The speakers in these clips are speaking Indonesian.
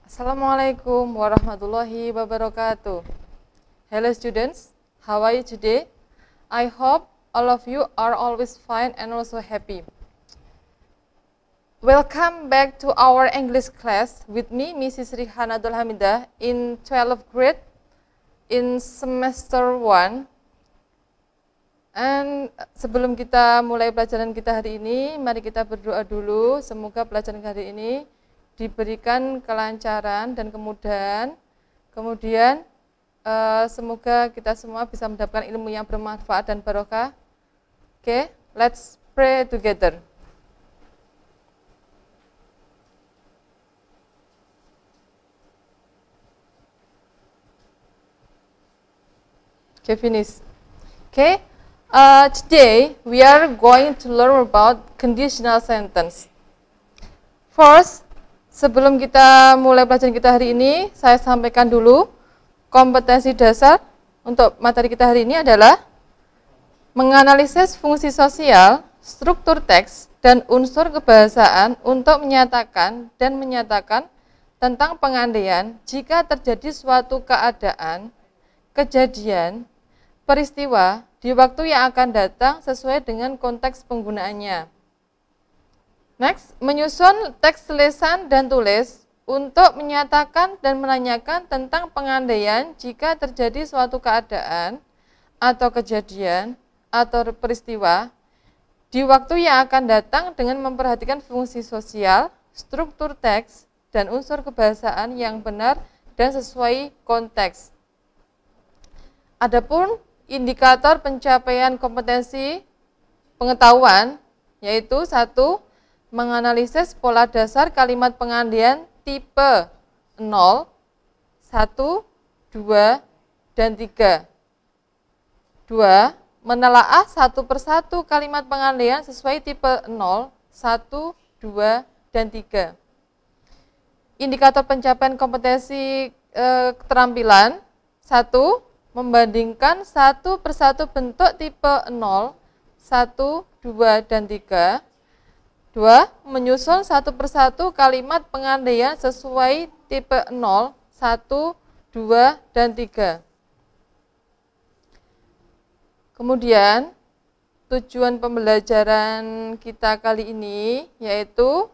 Assalamualaikum warahmatullahi wabarakatuh. Hello students, how are you today? I hope all of you are always fine and also happy. Welcome back to our English class with me, Mrs. Rihana Abdul Hamidah, in 12th grade in semester 1. And sebelum kita mulai pelajaran kita hari ini, mari kita berdoa dulu. Semoga pelajaran hari ini diberikan kelancaran dan kemudahan. Kemudian semoga kita semua bisa mendapatkan ilmu yang bermanfaat dan barokah. Okay, let's pray together. Okay, finish. Okay, today we are going to learn about conditional sentence. First, sebelum kita mulai pelajaran kita hari ini, saya sampaikan dulu kompetensi dasar untuk materi kita hari ini adalah menganalisis fungsi sosial, struktur teks, dan unsur kebahasaan untuk menyatakan dan menyatakan tentang pengandaian jika terjadi suatu keadaan, kejadian, peristiwa di waktu yang akan datang sesuai dengan konteks penggunaannya. Next, menyusun teks lisan dan tulis untuk menyatakan dan menanyakan tentang pengandaian jika terjadi suatu keadaan atau kejadian atau peristiwa di waktu yang akan datang dengan memperhatikan fungsi sosial, struktur teks, dan unsur kebahasaan yang benar dan sesuai konteks. Adapun indikator pencapaian kompetensi pengetahuan yaitu 1. Menganalisis pola dasar kalimat pengandaian tipe 0, 1, 2, dan 3. 2. Menelaah satu persatu kalimat pengandaian sesuai tipe 0, 1, 2, dan 3. Indikator pencapaian kompetensi keterampilan 1. Membandingkan satu persatu bentuk tipe 0, 1, 2, dan 3. 2. Menyusun satu persatu kalimat pengandaian sesuai tipe 0, 1, 2, dan 3. Kemudian, tujuan pembelajaran kita kali ini yaitu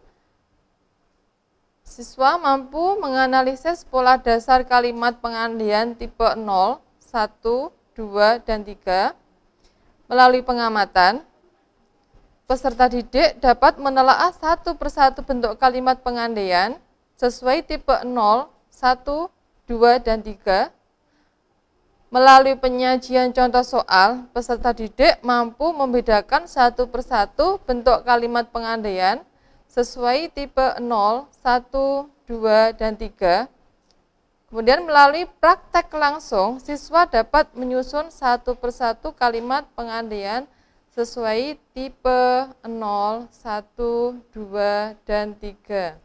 siswa mampu menganalisis pola dasar kalimat pengandaian tipe 0, 1, 2, dan 3 melalui pengamatan. Peserta didik dapat menelaah satu persatu bentuk kalimat pengandaian sesuai tipe 0, 1, 2, dan 3. Melalui penyajian contoh soal, peserta didik mampu membedakan satu persatu bentuk kalimat pengandaian sesuai tipe 0, 1, 2, dan 3. Kemudian melalui praktek langsung, siswa dapat menyusun satu persatu kalimat pengandaian sesuai tipe 0, 1, 2, dan 3.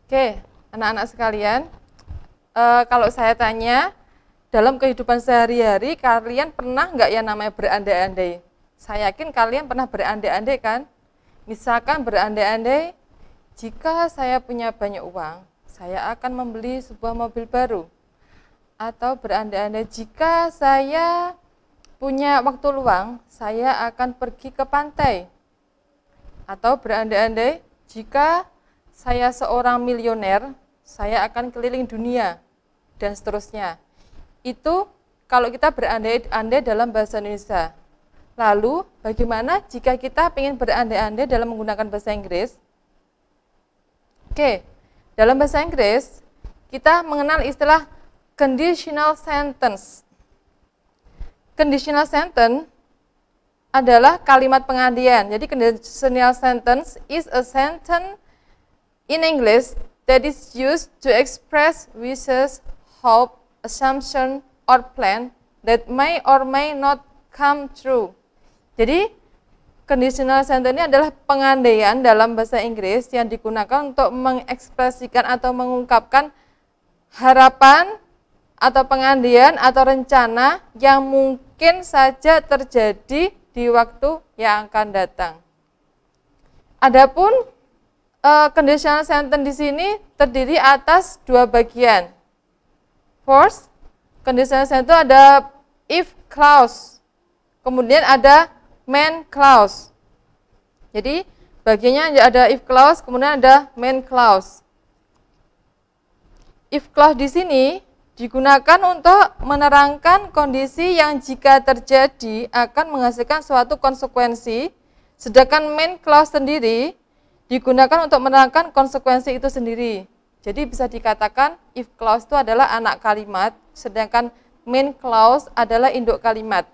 Oke, anak-anak sekalian, kalau saya tanya, dalam kehidupan sehari-hari kalian pernah nggak yang namanya berandai-andai? Saya yakin kalian pernah berandai-andai kan? Misalkan berandai-andai, jika saya punya banyak uang, saya akan membeli sebuah mobil baru. Atau berandai-andai, jika saya punya waktu luang, saya akan pergi ke pantai. Atau berandai-andai, jika saya seorang milioner, saya akan keliling dunia, dan seterusnya. Itu kalau kita berandai-andai dalam bahasa Indonesia. Lalu, bagaimana jika kita ingin berandai-andai dalam menggunakan bahasa Inggris? Oke, dalam bahasa Inggris, kita mengenal istilah conditional sentence. Conditional sentence adalah kalimat pengandaian. Jadi conditional sentence is a sentence in English that is used to express wishes, hope, assumption, or plan that may or may not come true. Jadi conditional sentence ini adalah pengandaian dalam bahasa Inggris yang digunakan untuk mengekspresikan atau mengungkapkan harapan atau pengandaian atau rencana yang mungkin saja terjadi di waktu yang akan datang. Adapun Conditional sentence di sini terdiri atas dua bagian. First, conditional sentence ada if clause, kemudian ada main clause. Jadi bagiannya ada if clause, kemudian ada main clause. If clause di sini digunakan untuk menerangkan kondisi yang jika terjadi akan menghasilkan suatu konsekuensi, sedangkan main clause sendiri digunakan untuk menerangkan konsekuensi itu sendiri. Jadi bisa dikatakan if clause itu adalah anak kalimat, sedangkan main clause adalah induk kalimat.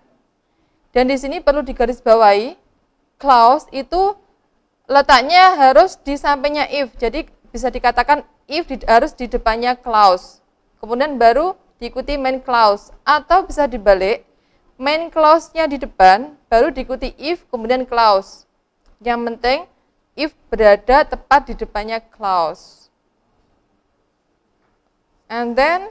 Dan di sini perlu digarisbawahi, clause itu letaknya harus di sampingnya if. Jadi bisa dikatakan if harus di depannya clause. Kemudian baru diikuti main clause. Atau bisa dibalik, main clause-nya di depan, baru diikuti if, kemudian clause. Yang penting, if berada tepat di depannya clause. And then,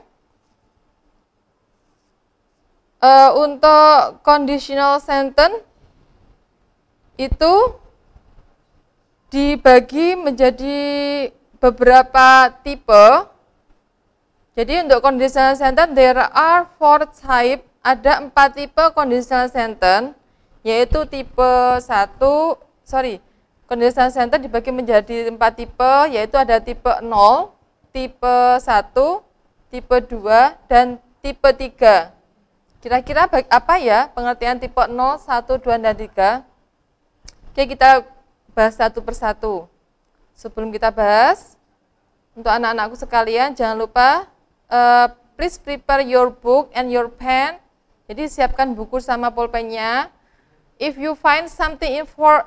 untuk conditional sentence, itu dibagi menjadi beberapa tipe. Jadi untuk conditional sentence there are 4 type, ada 4 tipe conditional sentence, yaitu tipe 1, conditional sentence dibagi menjadi 4 tipe, yaitu ada tipe 0, tipe 1, tipe 2, dan tipe 3. Kira-kira apa ya pengertian tipe 0, 1, 2, dan 3? Oke, kita bahas satu persatu. Sebelum kita bahas, untuk anak-anakku sekalian, jangan lupa please prepare your book and your pen. Jadi siapkan buku sama pulpennya. If you find something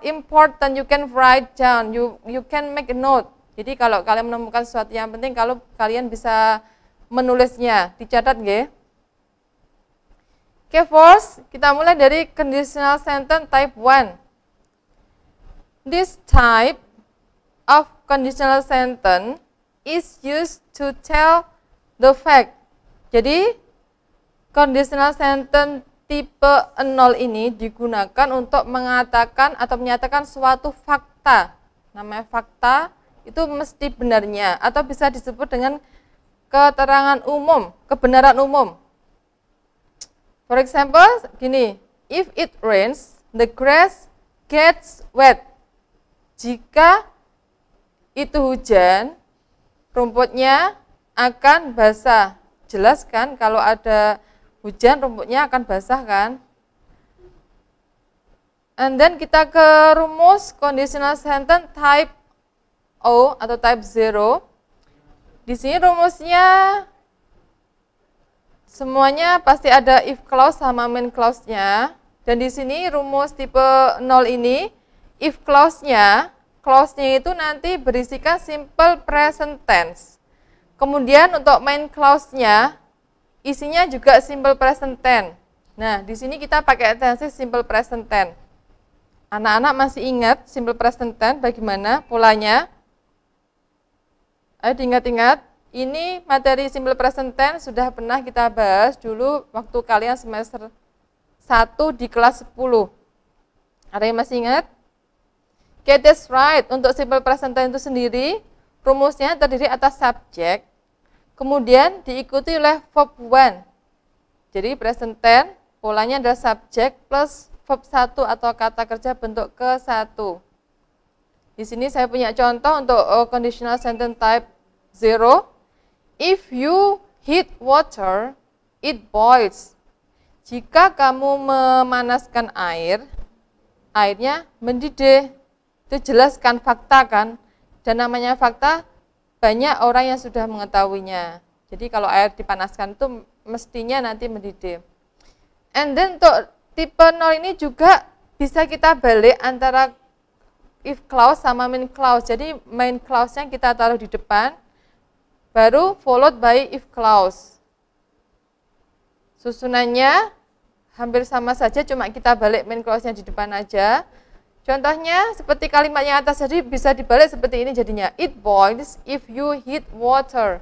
important, you can write down. You can make a note. Jadi kalau kalian menemukan sesuatu yang penting, kalau kalian bisa menulisnya, dicatat nggih. Oke, first kita mulai dari conditional sentence type 1. This type of conditional sentence is used to tell the fact. Jadi, conditional sentence tipe 0 ini digunakan untuk mengatakan atau menyatakan suatu fakta. Namanya fakta itu mesti benarnya atau bisa disebut dengan keterangan umum, kebenaran umum. For example, gini, if it rains, the grass gets wet. Jika itu hujan, rumputnya akan basah. Jelas kan kalau ada hujan rumputnya akan basah kan? And then kita ke rumus conditional sentence type O atau type 0. Di sini rumusnya semuanya pasti ada if clause sama main clause-nya. Dan di sini rumus tipe 0 ini if clause-nya itu nanti berisikan simple present tense. Kemudian untuk main clause-nya isinya juga simple present tense. Nah, di sini kita pakai tense simple present tense. Anak-anak masih ingat simple present tense bagaimana polanya? Ayo diingat-ingat. Ini materi simple present tense sudah pernah kita bahas dulu waktu kalian semester 1 di kelas 10. Ada yang masih ingat? Okay, that's right. Untuk simple present tense itu sendiri, rumusnya terdiri atas subjek, kemudian diikuti oleh verb 1. Jadi present tense, polanya adalah subjek plus verb 1 atau kata kerja bentuk ke-1. Di sini saya punya contoh untuk conditional sentence type 0. If you heat water, it boils. Jika kamu memanaskan air, airnya mendidih. Itu jelaskan fakta kan, dan namanya fakta banyak orang yang sudah mengetahuinya. Jadi kalau air dipanaskan itu mestinya nanti mendidih. And then untuk tipe 0 ini juga bisa kita balik antara if clause sama main clause. Jadi main clause-nya kita taruh di depan, baru followed by if clause. Susunannya hampir sama saja, cuma kita balik main clause-nya di depan aja. Contohnya seperti kalimat yang atas tadi bisa dibalik seperti ini jadinya. It boils if you heat water.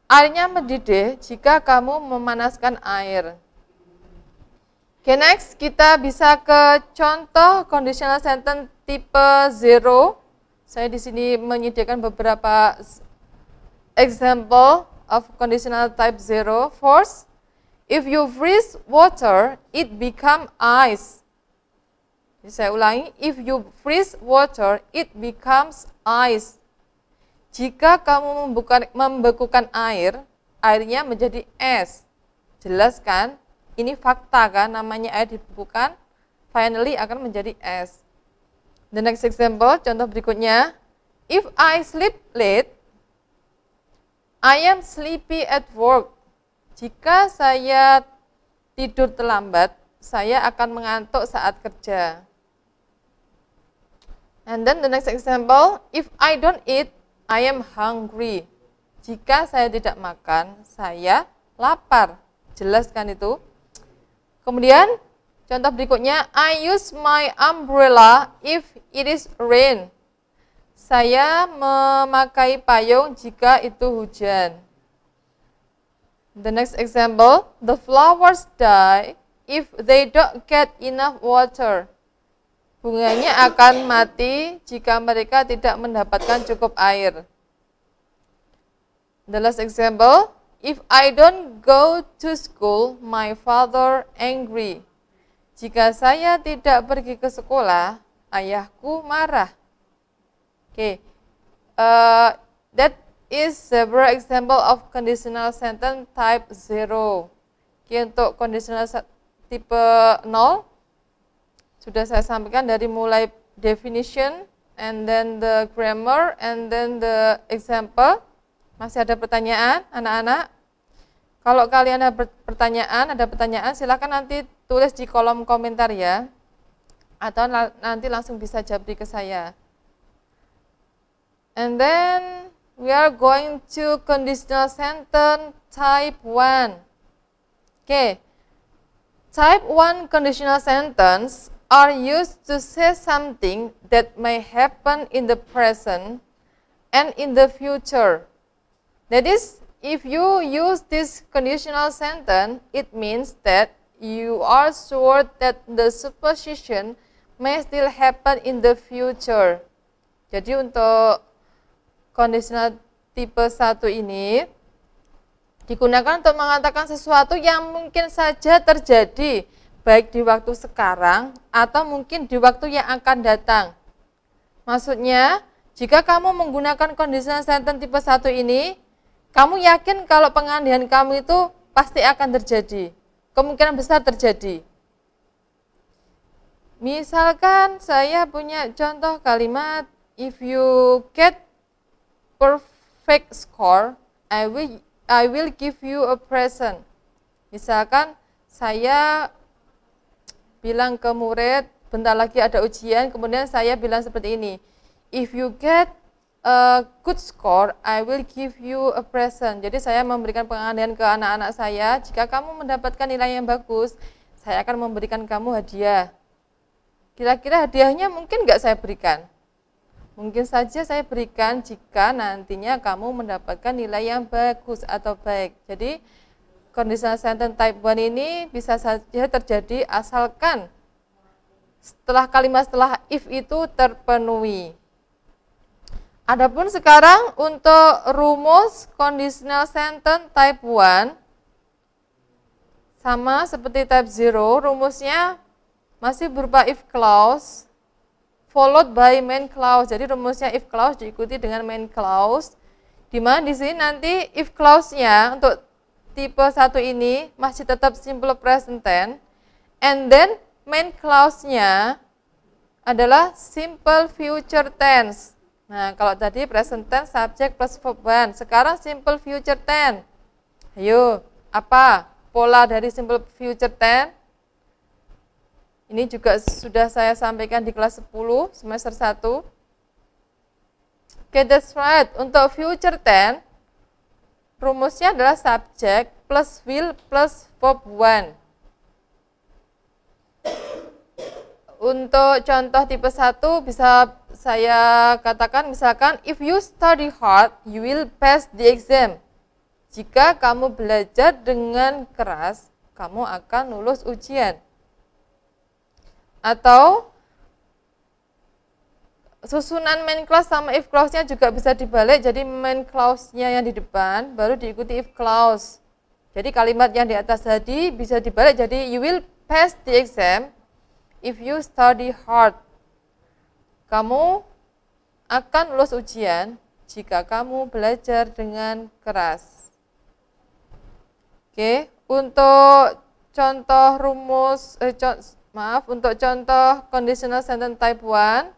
Airnya mendidih jika kamu memanaskan air. Oke, next kita bisa ke contoh conditional sentence tipe 0. Saya di sini menyediakan beberapa example of conditional type 0. First, if you freeze water, it become ice. Jadi saya ulangi, if you freeze water, it becomes ice. Jika kamu membekukan air, airnya menjadi es. Jelas kan? Ini fakta kan, namanya air dibekukan, finally akan menjadi es. The next example, contoh berikutnya. If I sleep late, I am sleepy at work. Jika saya tidur terlambat, saya akan mengantuk saat kerja. And then the next example, if I don't eat, I am hungry. Jika saya tidak makan, saya lapar. Jelas kan itu? Kemudian, contoh berikutnya, I use my umbrella if it is rain. Saya memakai payung jika itu hujan. The next example, the flowers die if they don't get enough water. Bunganya akan mati jika mereka tidak mendapatkan cukup air. The last example, if I don't go to school, my father angry. Jika saya tidak pergi ke sekolah, ayahku marah. Okay, that is several example of conditional sentence type 0. Okay, untuk conditional tipe 0, sudah saya sampaikan dari mulai definition, and then the grammar, and then the example. Masih ada pertanyaan, anak-anak? Kalau kalian ada pertanyaan, silakan nanti tulis di kolom komentar ya. Atau nanti langsung bisa japri ke saya. And then we are going to conditional sentence type 1. Okay. Type 1 conditional sentence are used to say something that may happen in the present and in the future. That is, if you use this conditional sentence, it means that you are sure that the supposition may still happen in the future. Jadi untuk conditional tipe 1 ini digunakan untuk mengatakan sesuatu yang mungkin saja terjadi, baik di waktu sekarang atau mungkin di waktu yang akan datang. Maksudnya, jika kamu menggunakan conditional sentence tipe 1 ini, kamu yakin kalau pengandian kamu itu pasti akan terjadi. Kemungkinan besar terjadi. Misalkan saya punya contoh kalimat, if you get perfect score, I will give you a present. Misalkan saya bilang ke murid, bentar lagi ada ujian, kemudian saya bilang seperti ini, if you get a good score, I will give you a present. Jadi saya memberikan pengandian ke anak-anak saya, jika kamu mendapatkan nilai yang bagus, saya akan memberikan kamu hadiah. Kira-kira hadiahnya mungkin nggak saya berikan? Mungkin saja saya berikan jika nantinya kamu mendapatkan nilai yang bagus atau baik. Jadi, conditional sentence type 1 ini bisa saja terjadi asalkan kalimat setelah if itu terpenuhi. Adapun sekarang untuk rumus conditional sentence type 1, sama seperti type 0, rumusnya masih berupa if clause followed by main clause. Jadi rumusnya if clause diikuti dengan main clause. Di mana di sini nanti if clause-nya untuk tipe 1 ini masih tetap simple present tense, and then main clause-nya adalah simple future tense. Nah, kalau tadi present tense subject plus verb 1, sekarang simple future tense. Ayo, apa pola dari simple future tense? Ini juga sudah saya sampaikan di kelas 10 semester 1. Okay, that's right. Untuk future tense, rumusnya adalah subject plus will plus verb 1. Untuk contoh tipe 1 bisa saya katakan misalkan, if you study hard, you will pass the exam. Jika kamu belajar dengan keras, kamu akan lulus ujian. Atau susunan main clause sama if clause-nya juga bisa dibalik. Jadi main clause-nya yang di depan, baru diikuti if clause. Jadi kalimat yang di atas tadi bisa dibalik. Jadi you will pass the exam if you study hard. Kamu akan lulus ujian jika kamu belajar dengan keras. Oke, untuk contoh rumus, untuk contoh conditional sentence type 1,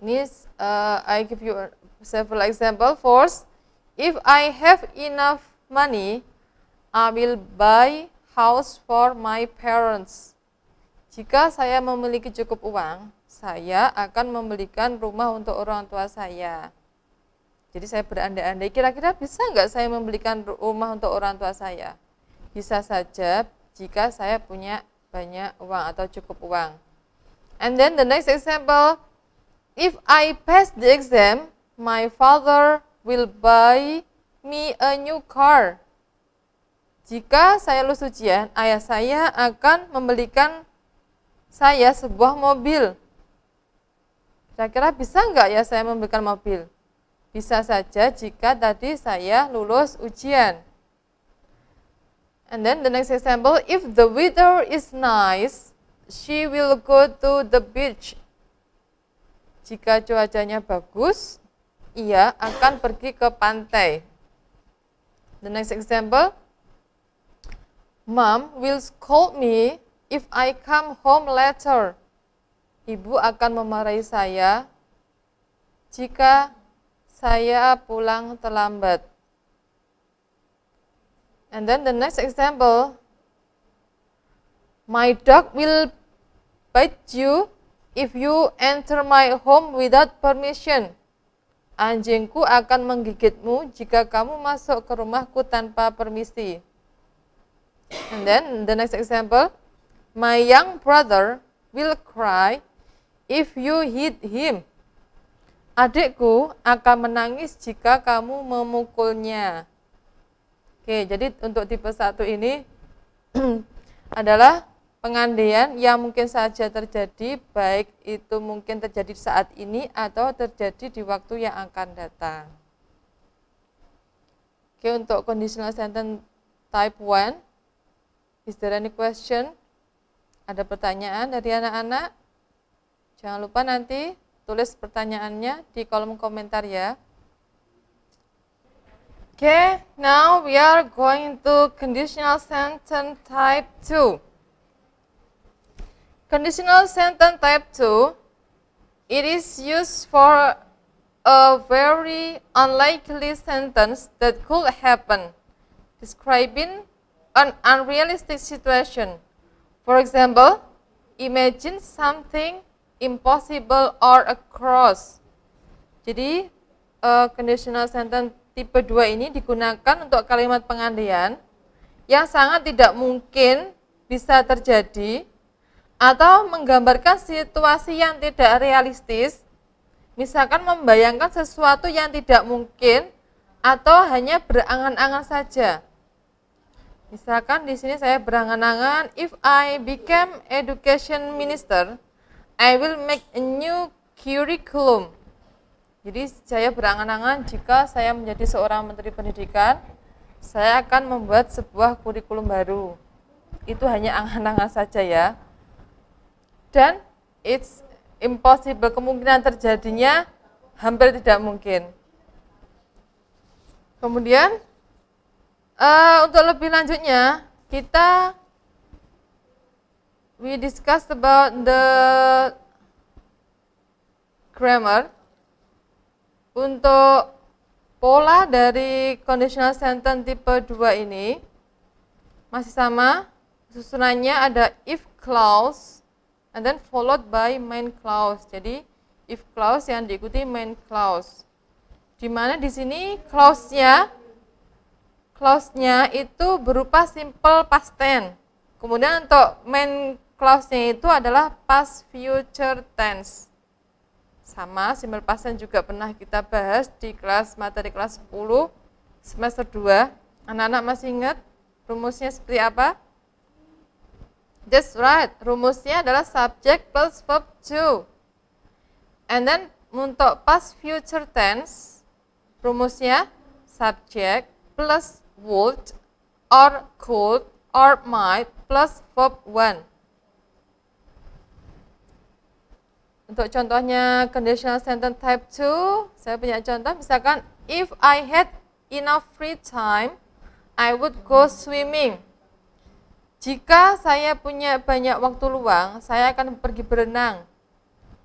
ini I give you several example. First, if I have enough money, I will buy house for my parents. Jika saya memiliki cukup uang, saya akan membelikan rumah untuk orang tua saya. Jadi saya berandai-andai, kira-kira bisa nggak saya membelikan rumah untuk orang tua saya? Bisa saja jika saya punya banyak uang atau cukup uang. And then the next example, if I pass the exam, my father will buy me a new car. Jika saya lulus ujian, ayah saya akan membelikan saya sebuah mobil. Kira-kira bisa nggak ya saya membelikan mobil? Bisa saja jika tadi saya lulus ujian. And then the next example, if the weather is nice, she will go to the beach. Jika cuacanya bagus, ia akan pergi ke pantai. The next example, Mom will scold me if I come home later. Ibu akan memarahi saya jika saya pulang terlambat. And then the next example, my dog will bite you if you enter my home without permission. Anjingku akan menggigitmu jika kamu masuk ke rumahku tanpa permisi. And then the next example, my young brother will cry if you hit him. Adikku akan menangis jika kamu memukulnya. Oke, jadi untuk tipe 1 ini adalah pengandaian yang mungkin saja terjadi, baik itu mungkin terjadi saat ini atau terjadi di waktu yang akan datang. Oke, untuk conditional sentence type 1, is there any question? Ada pertanyaan dari anak-anak? Jangan lupa nanti tulis pertanyaannya di kolom komentar ya. Okay, now we are going to conditional sentence type 2. Conditional sentence type 2, it is used for a very unlikely sentence that could happen, describing an unrealistic situation. For example, imagine something impossible or a cross. Jadi, conditional sentence tipe 2 ini digunakan untuk kalimat pengandaian yang sangat tidak mungkin bisa terjadi atau menggambarkan situasi yang tidak realistis, misalkan membayangkan sesuatu yang tidak mungkin atau hanya berangan-angan saja. Misalkan di sini saya berangan-angan, if I become education minister, I will make a new curriculum. Jadi saya berangan-angan jika saya menjadi seorang menteri pendidikan, saya akan membuat sebuah kurikulum baru. Itu hanya angan-angan saja ya. Dan it's impossible, kemungkinan terjadinya hampir tidak mungkin. Kemudian untuk lebih lanjutnya, we discuss about the grammar. Untuk pola dari conditional sentence tipe 2 ini masih sama, susunannya ada if clause and then followed by main clause. Jadi if clause yang diikuti main clause. Di mana di sini clause-nya itu berupa simple past tense. Kemudian untuk main clause-nya itu adalah past future tense. Sama, simple past tense juga pernah kita bahas di materi kelas 10 semester 2. Anak-anak masih ingat rumusnya seperti apa? That's right, rumusnya adalah subject plus verb to. And then untuk past future tense, rumusnya subject plus would or could or might plus verb one. Untuk contohnya conditional sentence type 2, saya punya contoh misalkan if I had enough free time, I would go swimming. Jika saya punya banyak waktu luang, saya akan pergi berenang.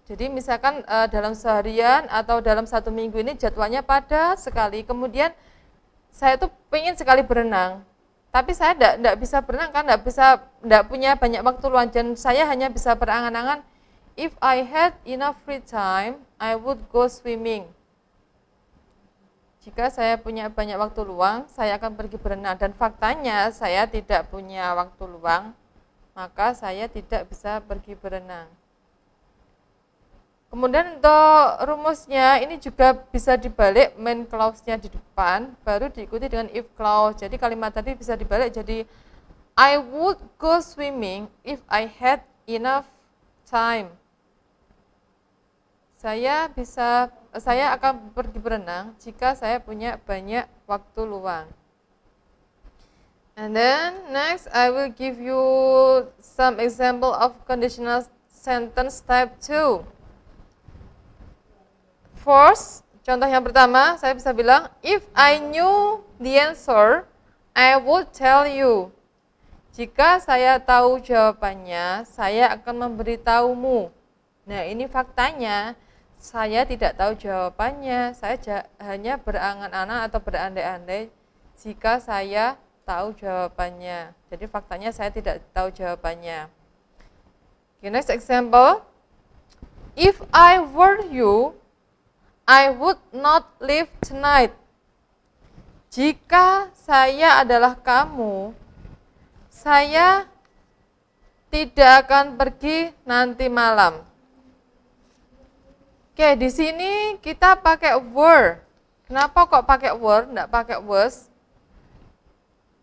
Jadi misalkan dalam seharian atau dalam 1 minggu ini jadwalnya padat sekali, kemudian saya tuh pengen sekali berenang, tapi saya tidak bisa berenang kan, tidak punya banyak waktu luang, dan saya hanya bisa berangan-angan, if I had enough free time, I would go swimming. Jika saya punya banyak waktu luang, saya akan pergi berenang, dan faktanya saya tidak punya waktu luang, maka saya tidak bisa pergi berenang. Kemudian untuk rumusnya ini juga bisa dibalik, main clause-nya di depan, baru diikuti dengan if clause. Jadi kalimat tadi bisa dibalik jadi I would go swimming if I had enough time. Saya akan pergi berenang jika saya punya banyak waktu luang. And then next I will give you some example of conditional sentence type 2. First, contoh yang pertama, saya bisa bilang, if I knew the answer, I would tell you. Jika saya tahu jawabannya, saya akan memberitahumu. Nah, ini faktanya, saya tidak tahu jawabannya, saya hanya berangan-angan atau berandai-andai jika saya tahu jawabannya. Jadi faktanya saya tidak tahu jawabannya. Okay, next example, if I were you, I would not leave tonight. Jika saya adalah kamu, saya tidak akan pergi nanti malam. Oke, di sini kita pakai were. Kenapa kok pakai were, tidak pakai was?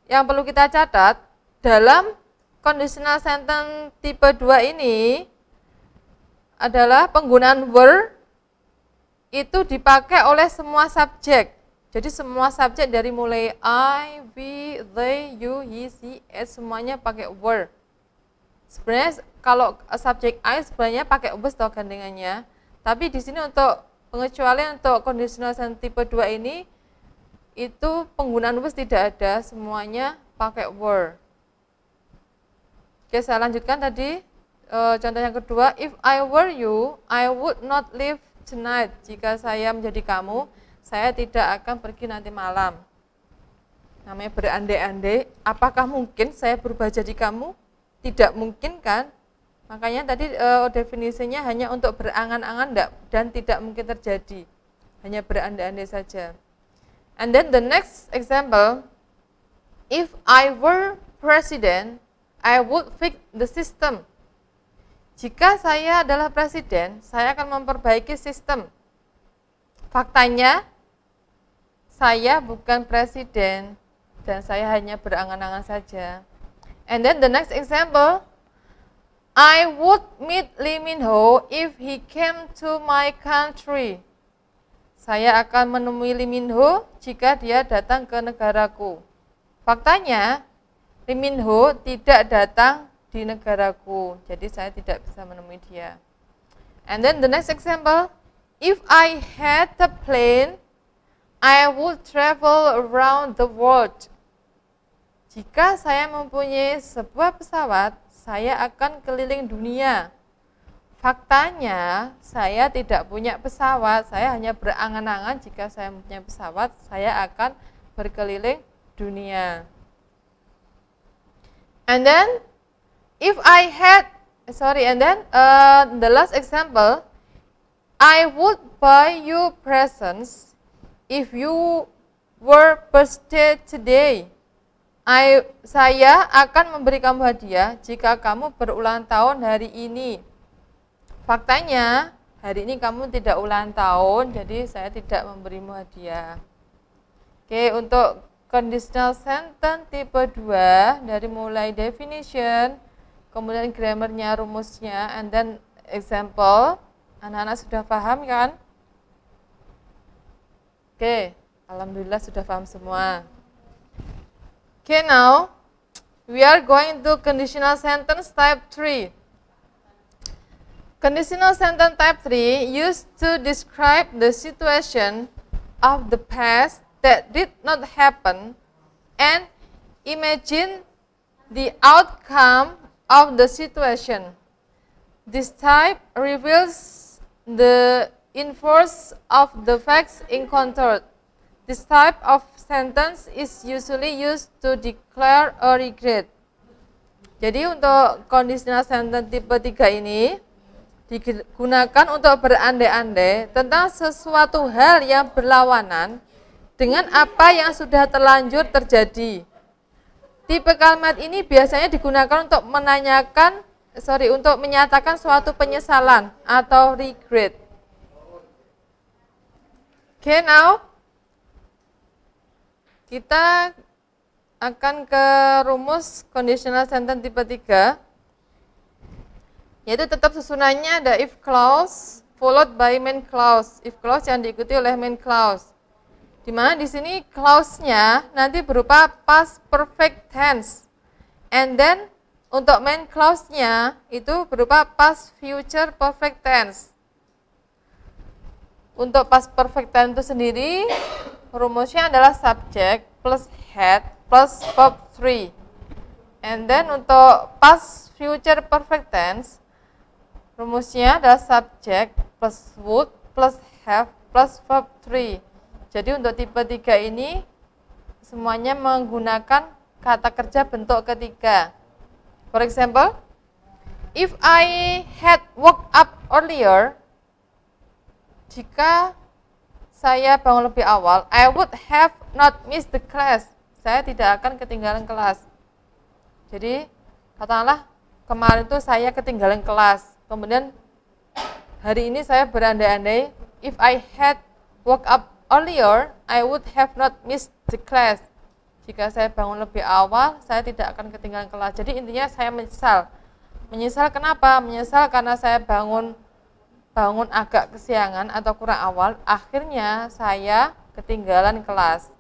Yang perlu kita catat, dalam conditional sentence tipe 2 ini adalah penggunaan were itu dipakai oleh semua subjek. Jadi semua subjek dari mulai I, we, they, you, he, she, it, semuanya pakai were. Sebenarnya kalau subjek I sebenarnya pakai was atau gandengannya. Tapi di sini untuk pengecualian untuk conditional sentence tipe 2 ini itu penggunaan was tidak ada, semuanya pakai were. Oke, saya lanjutkan tadi contoh yang kedua, if I were you, I would not leave tonight. Jika saya menjadi kamu, saya tidak akan pergi nanti malam. Namanya berandai-andai, apakah mungkin saya berubah jadi kamu? Tidak mungkin kan? Makanya tadi definisinya hanya untuk berangan-angan dan tidak mungkin terjadi. Hanya berandai-andai saja. And then the next example, if I were president, I would fix the system. Jika saya adalah presiden, saya akan memperbaiki sistem. Faktanya, saya bukan presiden dan saya hanya berangan-angan saja. And then the next example, I would meet Lee Min Ho if he came to my country. Saya akan menemui Lee Min Ho jika dia datang ke negaraku. Faktanya, Lee Min Ho tidak datang di negaraku, jadi saya tidak bisa menemui dia. And then the next example, if I had a plane, I would travel around the world. Jika saya mempunyai sebuah pesawat, saya akan keliling dunia. Faktanya, saya tidak punya pesawat, saya hanya berangan-angan jika saya mempunyai pesawat, saya akan berkeliling dunia. And then, the last example, I would buy you presents if you were birthday today. Saya akan memberi kamu hadiah jika kamu berulang tahun hari ini. Faktanya, hari ini kamu tidak ulang tahun, jadi saya tidak memberimu hadiah. Oke, untuk conditional sentence tipe 2, dari mulai definition, kemudian grammarnya, rumusnya, and then example. Anak-anak sudah paham kan? Oke, alhamdulillah sudah paham semua. Okay, now we are going to conditional sentence type 3. Conditional sentence type 3 used to describe the situation of the past that did not happen and imagine the outcome of the situation. This type reveals the inverse of the facts encountered. This type of sentence is usually used to declare a regret. Jadi untuk conditional sentence tipe 3 ini digunakan untuk berandai-andai tentang sesuatu hal yang berlawanan dengan apa yang sudah terlanjur terjadi. Tipe kalimat ini biasanya digunakan untuk untuk menyatakan suatu penyesalan atau regret. Okay, now kita akan ke rumus conditional sentence tipe 3, yaitu tetap susunannya ada if clause followed by main clause. If clause yang diikuti oleh main clause. Di mana di sini clause-nya nanti berupa past perfect tense. And then untuk main clause-nya itu berupa past future perfect tense. Untuk past perfect tense itu sendiri rumusnya adalah subject plus head plus verb 3. And then untuk past future perfect tense rumusnya adalah subject plus would plus have plus verb 3. Jadi untuk tipe 3 ini semuanya menggunakan kata kerja bentuk ketiga. For example, if I had woke up earlier, jika saya bangun lebih awal, I would have not missed the class. Saya tidak akan ketinggalan kelas. Jadi, katakanlah kemarin itu saya ketinggalan kelas. Kemudian hari ini saya berandai-andai, if I had woke up earlier, I would have not missed the class. Jika saya bangun lebih awal, saya tidak akan ketinggalan kelas. Jadi intinya saya menyesal. Menyesal kenapa? Menyesal karena saya bangun agak kesiangan atau kurang awal, akhirnya saya ketinggalan kelas.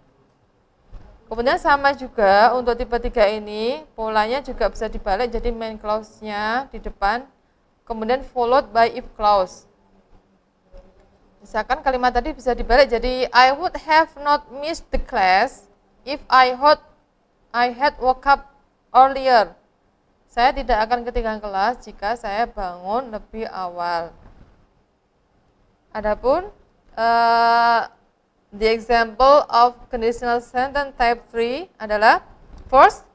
Kemudian sama juga untuk tipe 3 ini, polanya juga bisa dibalik, jadi main clause-nya di depan, kemudian followed by if clause. Misalkan kalimat tadi bisa dibalik jadi I would have not missed the class if I had woke up earlier. Saya tidak akan ketinggalan kelas jika saya bangun lebih awal. Adapun the example of conditional sentence type 3 adalah first,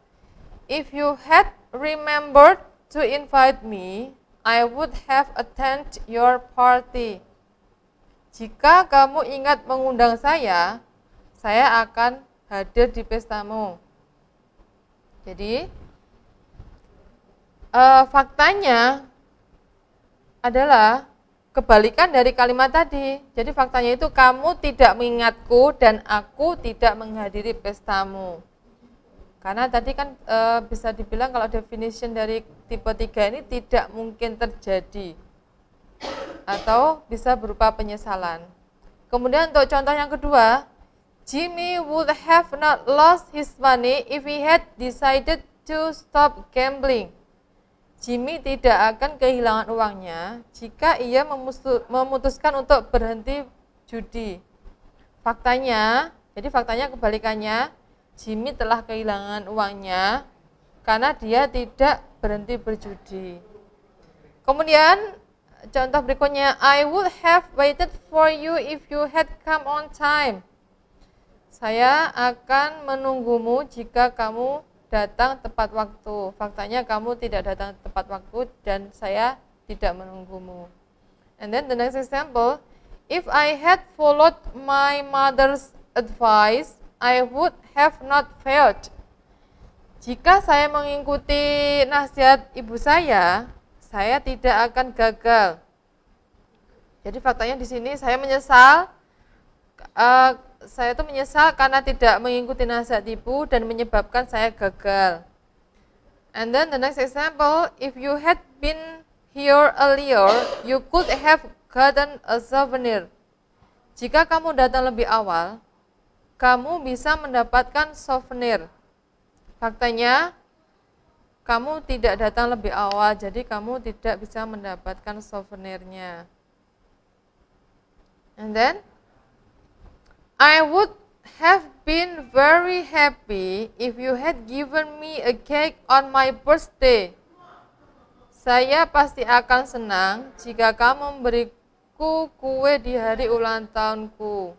if you had remembered to invite me, I would have attended your party. Jika kamu ingat mengundang saya akan hadir di pestamu. Jadi, faktanya adalah kebalikan dari kalimat tadi. Jadi faktanya itu kamu tidak mengingatku dan aku tidak menghadiri pestamu. Karena tadi kan bisa dibilang kalau definition dari tipe 3 ini tidak mungkin terjadi. Atau bisa berupa penyesalan. Kemudian untuk contoh yang kedua, Jimmy would have not lost his money if he had decided to stop gambling. Jimmy tidak akan kehilangan uangnya jika ia memutuskan untuk berhenti judi. Faktanya kebalikannya, Jimmy telah kehilangan uangnya karena dia tidak berhenti berjudi. Kemudian contoh berikutnya, I would have waited for you if you had come on time. Saya akan menunggumu jika kamu datang tepat waktu. Faktanya kamu tidak datang tepat waktu dan saya tidak menunggumu. And then the next example, if I had followed my mother's advice, I would have not failed. Jika saya mengikuti nasihat ibu saya tidak akan gagal. Jadi faktanya di sini saya menyesal. Saya itu menyesal karena tidak mengikuti nasihat ibu dan menyebabkan saya gagal. And then the next example, if you had been here earlier, you could have gotten a souvenir. Jika kamu datang lebih awal, kamu bisa mendapatkan souvenir. Faktanya, kamu tidak datang lebih awal, jadi kamu tidak bisa mendapatkan souvenirnya. And then, I would have been very happy if you had given me a cake on my birthday. Saya pasti akan senang jika kamu memberiku kue di hari ulang tahunku.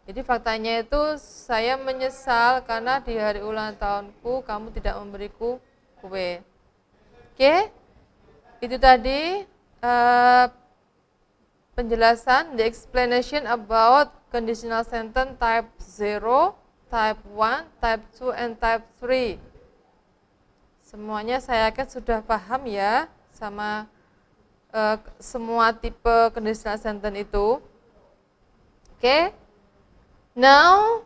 Jadi faktanya itu saya menyesal karena di hari ulang tahunku kamu tidak memberiku kue. Oke, itu tadi penjelasan, the explanation about conditional sentence type 0, type 1, type 2, and type 3. Semuanya saya yakin sudah paham ya sama semua tipe conditional sentence itu. Oke. Now,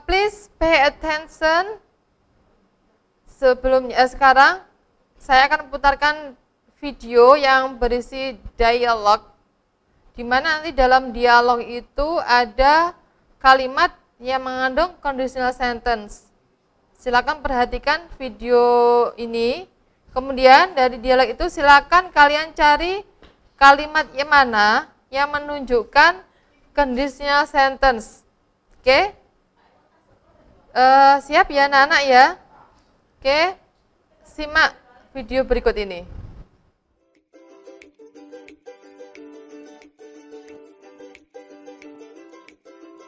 please pay attention. Sekarang saya akan putarkan video yang berisi dialog, di mana nanti dalam dialog itu ada kalimat yang mengandung conditional sentence. Silakan perhatikan video ini. Kemudian dari dialog itu silakan kalian cari kalimat yang mana yang menunjukkan conditional sentence. Oke? Siap ya anak-anak ya? Oke? Simak video berikut ini.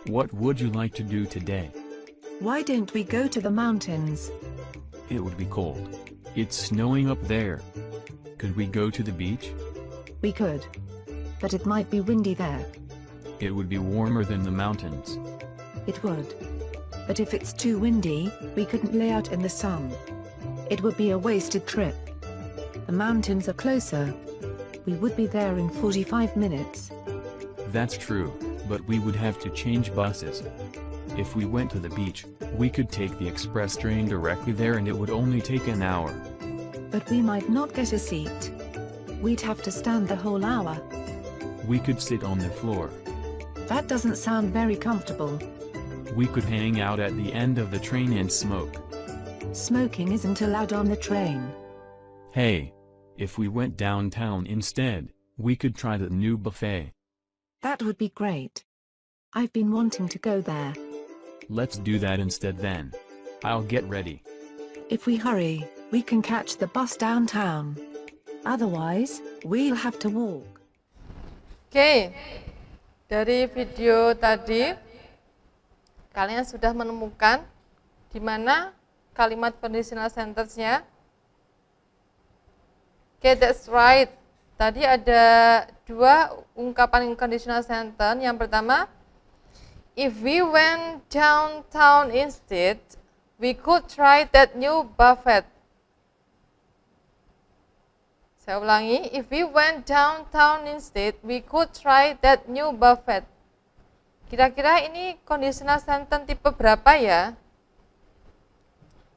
What would you like to do today? Why don't we go to the mountains? It would be cold. It's snowing up there. Could we go to the beach? We could. But it might be windy there. It would be warmer than the mountains. It would. But if it's too windy, we couldn't lay out in the sun. It would be a wasted trip. The mountains are closer. We would be there in 45 minutes. That's true, but we would have to change buses. If we went to the beach, we could take the express train directly there and it would only take an hour. But we might not get a seat. We'd have to stand the whole hour. We could sit on the floor. That doesn't sound very comfortable. We could hang out at the end of the train and smoke. Smoking isn't allowed on the train. Hey, if we went downtown instead, we could try the new buffet. That would be great. I've been wanting to go there. Let's do that instead then. I'll get ready. If we hurry, we can catch the bus downtown. Otherwise, we'll have to walk. Oke, dari video tadi kalian sudah menemukan di mana kalimat conditional sentence-nya. Oke, that's right. Tadi ada dua ungkapan conditional sentence. Yang pertama, if we went downtown instead, we could try that new buffet. Saya ulangi, if we went downtown instead, we could try that new buffet. Kira-kira ini conditional sentence tipe berapa ya?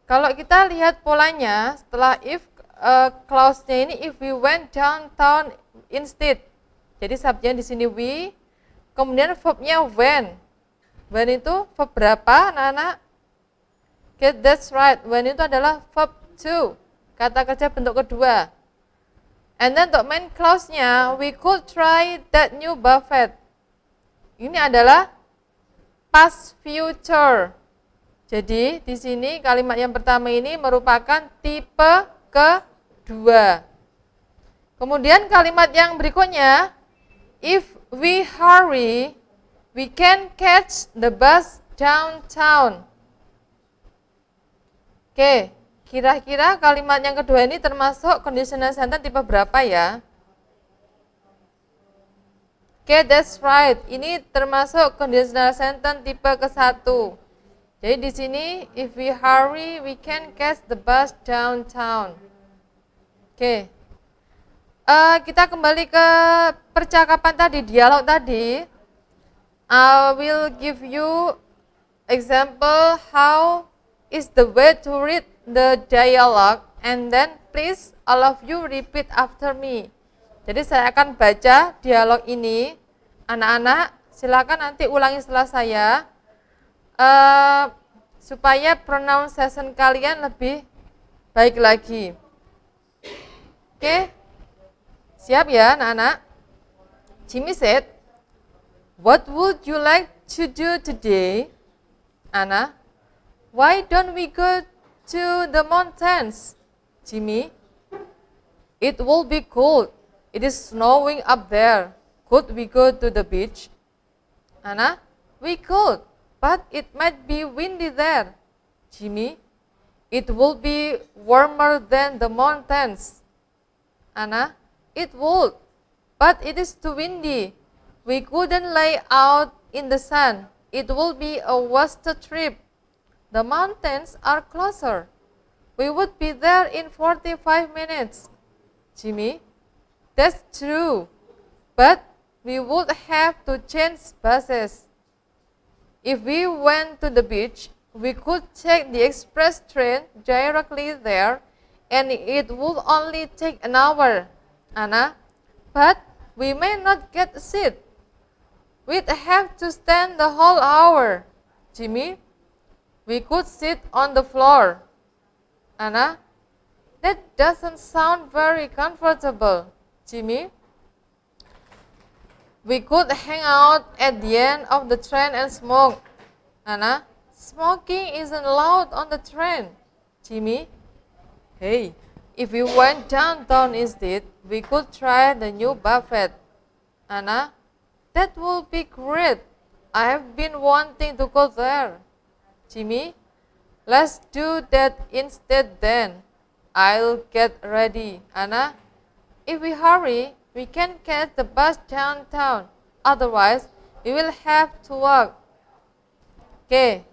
Kalau kita lihat polanya, setelah if clause-nya ini, if we went downtown instead. Jadi subjeknya di sini we, kemudian verb-nya when. When itu verb berapa, anak-anak? Okay, that's right. When itu adalah verb to, kata kerja bentuk kedua. And then untuk main clause-nya, we could try that new buffet. Ini adalah past future. Jadi di sini kalimat yang pertama ini merupakan tipe kedua. Kemudian kalimat yang berikutnya, if we hurry, we can catch the bus downtown. Oke, kira-kira kalimat yang kedua ini termasuk conditional sentence tipe berapa ya? Oke, that's right. Ini termasuk conditional sentence tipe ke-1. Jadi di sini, if we hurry, we can catch the bus downtown. Oke. Kita kembali ke percakapan tadi, dialog tadi. I will give you example how is the way to read the dialogue, and then please all of you repeat after me. Jadi saya akan baca dialog ini. Anak-anak silakan nanti ulangi setelah saya supaya pronunciation kalian lebih baik lagi. Oke, siap ya anak-anak? Jimmy said, "What would you like to do today?" Anna, "Why don't we go to the mountains?" Jimmy, "It will be cold. It is snowing up there. Could we go to the beach?" Anna, "We could, but it might be windy there." Jimmy, "It will be warmer than the mountains." Anna, "It would, but it is too windy. We couldn't lay out in the sun. It will be a wasted trip. The mountains are closer. We would be there in 45 minutes. Jimmy, "That's true, but we would have to change buses. If we went to the beach, we could take the express train directly there, and it would only take an hour." Anna, "But we may not get a seat. We'd have to stand the whole hour." Jimmy, "We could sit on the floor." Anna, "That doesn't sound very comfortable." Jimmy, "We could hang out at the end of the train and smoke." Anna, "Smoking isn't allowed on the train." Jimmy, "Hey, if we went downtown instead, we could try the new buffet." Anna, "That would be great. I've been wanting to go there." Jimmy, "Let's do that instead then. I'll get ready." Anna, "If we hurry, we can catch the bus downtown. Otherwise, we will have to walk." Oke,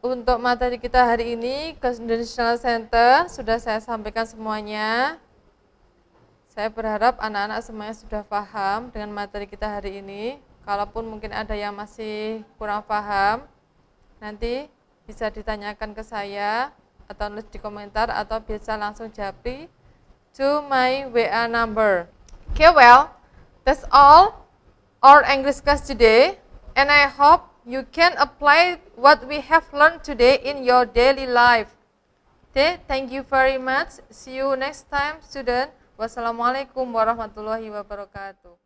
untuk materi kita hari ini, Conditional Sentence sudah saya sampaikan semuanya. Saya berharap anak-anak semuanya sudah paham dengan materi kita hari ini. Kalaupun mungkin ada yang masih kurang paham, nanti bisa ditanyakan ke saya atau nulis di komentar atau bisa langsung japri to my WA number. Okay, well, that's all our English class today, and I hope you can apply what we have learned today in your daily life. Okay, thank you very much. See you next time, student. Wassalamualaikum warahmatullahi wabarakatuh.